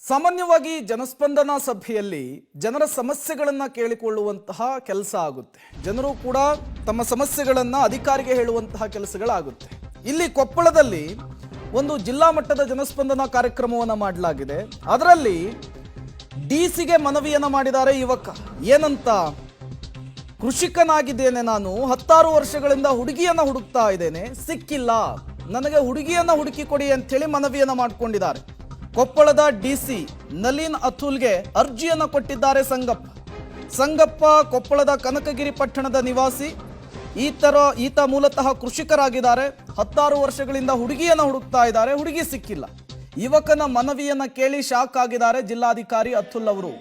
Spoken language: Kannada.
ಸಾಮಾನ್ಯವಾಗಿ ಜನಸ್ಪಂದನ ಸಭೆಯಲ್ಲಿ ಜನರ ಸಮಸ್ಯೆಗಳನ್ನ ಕೇಳಿಕೊಳ್ಳುವಂತಹ ಕೆಲಸ ಆಗುತ್ತೆ. ಜನರು ಕೂಡ ತಮ್ಮ ಸಮಸ್ಯೆಗಳನ್ನ ಅಧಿಕಾರಿಗೆ ಹೇಳುವಂತಹ ಕೆಲಸಗಳಾಗುತ್ತೆ. ಇಲ್ಲಿ ಕೊಪ್ಪಳದಲ್ಲಿ ಒಂದು ಜಿಲ್ಲಾ ಮಟ್ಟದ ಜನಸ್ಪಂದನ ಕಾರ್ಯಕ್ರಮವನ್ನು ಮಾಡಲಾಗಿದೆ. ಅದರಲ್ಲಿ ಡಿಸಿಗೆ ಮನವಿಯನ್ನು ಮಾಡಿದ್ದಾರೆ ಯುವಕ. ಏನಂತ? ಕೃಷಿಕನಾಗಿದ್ದೇನೆ, ನಾನು 16 ವರ್ಷಗಳಿಂದ ಹುಡುಗಿಯನ್ನ ಹುಡುಕ್ತಾ ಇದ್ದೇನೆ, ಸಿಕ್ಕಿಲ್ಲ, ನನಗೆ ಹುಡುಗಿಯನ್ನ ಹುಡುಕಿ ಕೊಡಿ ಅಂತೇಳಿ ಮನವಿಯನ್ನ ಮಾಡಿಕೊಂಡಿದ್ದಾರೆ. ಕೊಪ್ಪಳದ ಡಿಸಿ ನಲಿನ್ ಅತುಲ್ಗೆ ಅರ್ಜಿಯನ್ನ ಕೊಟ್ಟಿದ್ದಾರೆ ಸಂಗಪ್ಪ. ಕೊಪ್ಪಳದ ಕನಕಗಿರಿ ಪಟ್ಟಣದ ನಿವಾಸಿ. ಈತ ಮೂಲತಃ ಕೃಷಿಕರಾಗಿದ್ದಾರೆ. 16 ವರ್ಷಗಳಿಂದ ಹುಡುಗಿಯನ್ನ ಹುಡುಕ್ತಾ ಇದ್ದಾರೆ, ಹುಡುಗಿ ಸಿಕ್ಕಿಲ್ಲ. ಯುವಕನ ಮನವಿಯನ್ನ ಕೇಳಿ ಶಾಕ್ ಆಗಿದ್ದಾರೆ ಜಿಲ್ಲಾಧಿಕಾರಿ ಅತುಲ್ ಅವರು.